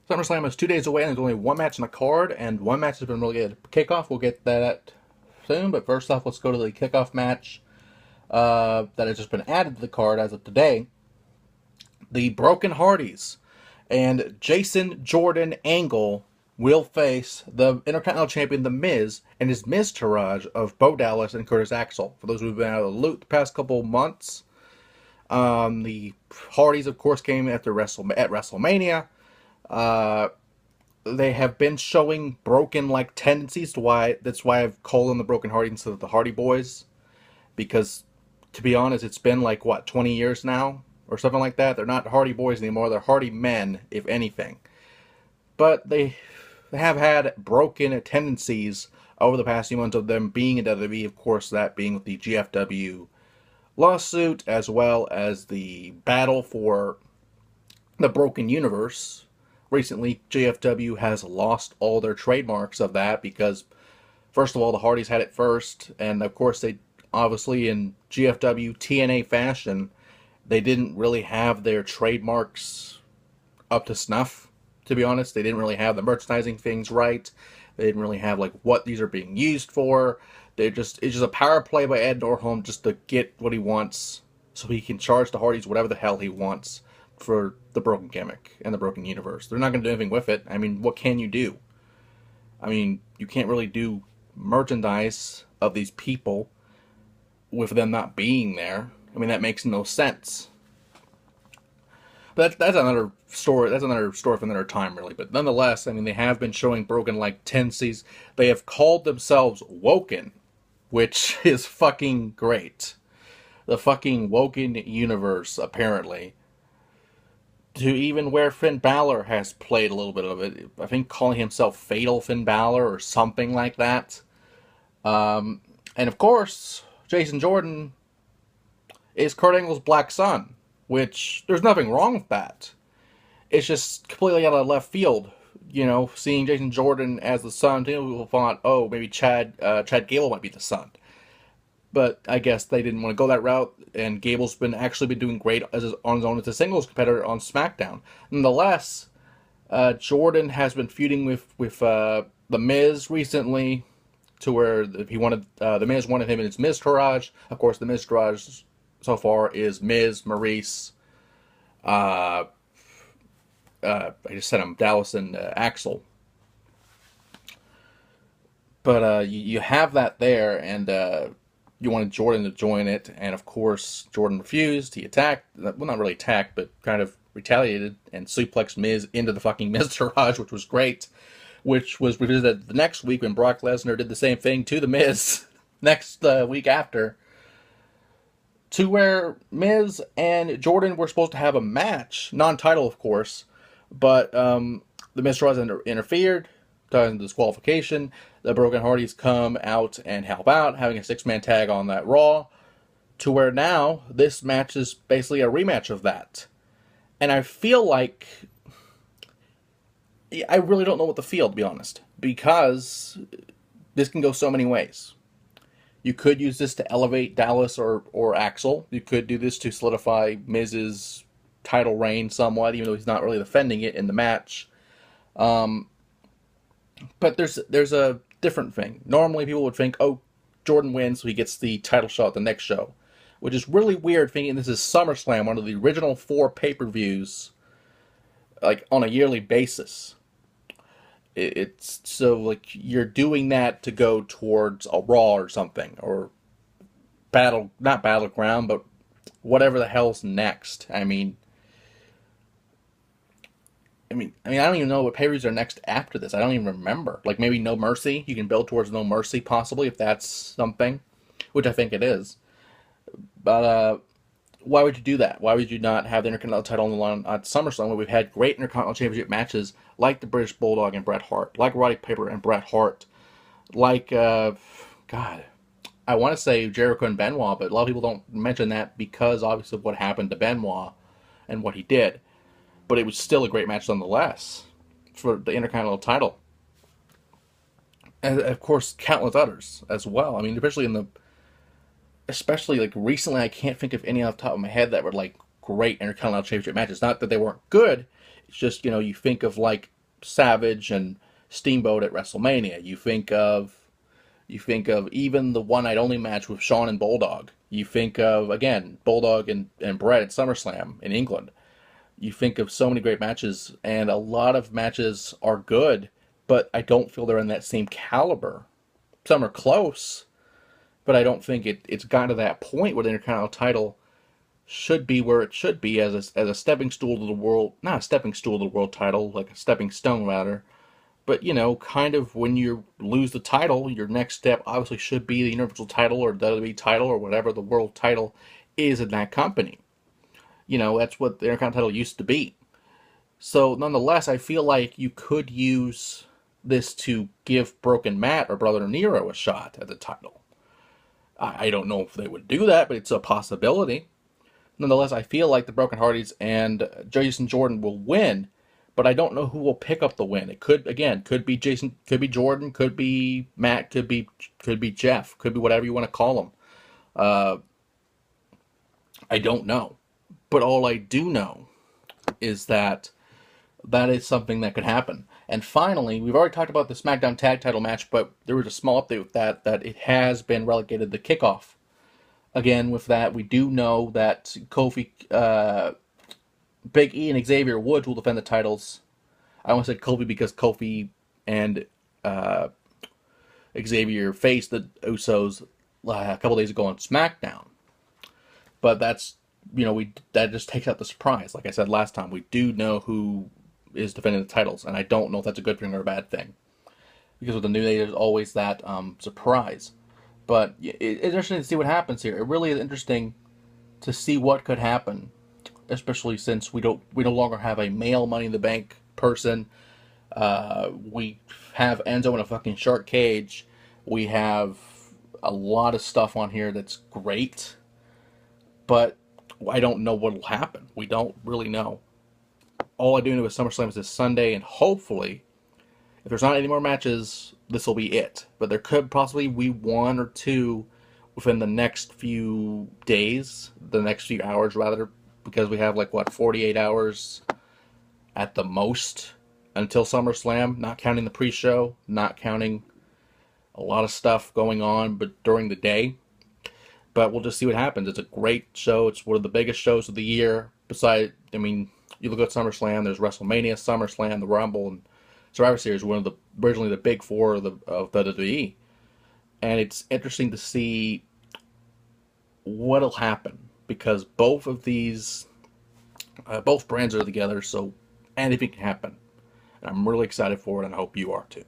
SummerSlam is 2 days away, and there's only one match on the card, and one match has been really good. Kickoff, we'll get that soon, but first off, let's go to the kickoff match that has just been added to the card as of today. The Broken Hardys and Jason Jordan Angle will face the Intercontinental Champion, The Miz, and his Mizteroge of Bo Dallas and Curtis Axel. For those who've been out of the loop the past couple months, the Hardys, of course, came at WrestleMania. They have been showing broken-like tendencies. That's why I've called them the Broken Hardys instead of the Hardy Boys. Because, to be honest, it's been 20 years now? Or something like that. They're not Hardy Boys anymore. They're Hardy Men, if anything. But they have had broken tendencies over the past few months of them being in WWE. Of course, that being with the GFW lawsuit, as well as the battle for the Broken Universe. Recently, GFW has lost all their trademarks of that because, first of all, the Hardys had it first, and of course, they obviously in GFW TNA fashion, they didn't really have their trademarks up to snuff, to be honest. They didn't really have the merchandising things right. They didn't really have what these are being used for. It's just a power play by Ed Norholm just to get what he wants so he can charge the Hardys whatever the hell he wants for the Broken gimmick and the Broken Universe. They're not going to do anything with it. I mean, what can you do? I mean, you can't really do merchandise of these people with them not being there. I mean, that makes no sense. But that's another story. That's another story for another time, really. But nonetheless, I mean, they have been showing broken-like tendencies. They have called themselves Woken, which is fucking great. The fucking Woken universe, apparently. To even where Finn Balor has played a little bit of it. I think calling himself Fatal Finn Balor or something like that. And of course, Jason Jordan is Kurt Angle's Black Sun, which there's nothing wrong with that. It's just completely out of left field. You know, seeing Jason Jordan as the son, people thought, oh, maybe Chad Gable might be the son. But I guess they didn't want to go that route, and Gable's actually been doing great on his own as a singles competitor on SmackDown. Nonetheless, Jordan has been feuding with The Miz recently, to where The Miz wanted him in his Miztourage. Of course, the Miztourage so far is Miz, Maurice, I just said him, Dallas and Axel. But you have that there, and you wanted Jordan to join it, and of course, Jordan refused. He attacked, well, not really attacked, but kind of retaliated and suplexed Miz into the fucking Miztourage, which was great. Which was revisited the next week when Brock Lesnar did the same thing to The Miz next week after. To where Miz and Jordan were supposed to have a match, non-title, of course, but the Miztourage interfered, causing disqualification. The Broken Hardys come out and help out, having a six-man tag on that Raw, to where now this match is basically a rematch of that. And I feel like I really don't know what to feel, to be honest, because this can go so many ways. You could use this to elevate Dallas or Axel. You could do this to solidify Miz's title reign somewhat, even though he's not really defending it in the match. But there's a different thing. Normally people would think, oh, Jordan wins, so he gets the title shot at the next show. Which is really weird, thinking this is SummerSlam, one of the original 4 pay-per-views, on a yearly basis. It's so you're doing that to go towards a Raw or something, or not Battleground, but whatever the hell's next. I mean, I don't even know what pay-per-views are next after this. I don't even remember. Maybe No Mercy. You can build towards No Mercy, possibly, if that's something, which I think it is. But why would you do that? Why would you not have the Intercontinental title on the line at SummerSlam, where we've had great Intercontinental Championship matches like the British Bulldog and Bret Hart, like Roddy Piper and Bret Hart, God, I want to say Jericho and Benoit, but a lot of people don't mention that because obviously of what happened to Benoit and what he did. But it was still a great match nonetheless for the Intercontinental title. And of course, countless others as well. I mean, especially recently, I can't think of any off the top of my head that were great Intercontinental Championship matches. Not that they weren't good. It's just, you think of Savage and Steamboat at WrestleMania. You think of even the one night only match with Shawn and Bulldog. You think of, again, Bulldog and Bret at SummerSlam in England. You think of so many great matches, and a lot of matches are good, but I don't feel they're in that same caliber. Some are close, but I don't think it's gotten to that point where the Intercontinental title should be where it should be as a stepping stool to the world, not a stepping stool to the world title, like a stepping stone rather, but kind of when you lose the title, your next step obviously should be the Universal title or the WWE title or whatever the world title is in that company. That's what the Intercontinental title used to be. So nonetheless, I feel like you could use this to give Broken Matt or Brother Nero a shot at the title. I don't know if they would do that, but it's a possibility. Nonetheless, I feel like the Broken Hardys and Jason Jordan will win, but I don't know who will pick up the win. It could be Jason, could be Jordan, could be Matt, could be Jeff, could be whatever you want to call them. I don't know, but all I do know is that is something that could happen. And finally, we've already talked about the SmackDown Tag Title match, but there was a small update with that it has been relegated to Kickoff. Again, with that, we do know that Kofi, Big E, and Xavier Woods will defend the titles. I almost said Kofi because Kofi and Xavier faced the Usos a couple days ago on SmackDown. But that's, that just takes out the surprise. Like I said last time, we do know who is defending the titles, and I don't know if that's a good thing or a bad thing. Because with the New Day, there's always that surprise. But it's interesting to see what happens here. It really is interesting to see what could happen, especially since we no longer have a male Money in the Bank person. We have Enzo in a fucking shark cage. We have a lot of stuff on here that's great, but I don't know what will happen. We don't really know. All I do know is SummerSlam is this Sunday, and hopefully, if there's not any more matches, this will be it. But there could possibly be one or two within the next few days, the next few hours rather, because we have 48 hours at the most until SummerSlam, not counting the pre-show, not counting a lot of stuff going on but during the day. But we'll just see what happens. It's a great show. It's one of the biggest shows of the year. Besides, you look at SummerSlam, there's WrestleMania, SummerSlam, the Rumble, and Survivor Series, one of the originally the big four of WWE. And it's interesting to see what'll happen because both of these, both brands are together, so anything can happen. And I'm really excited for it, and I hope you are too.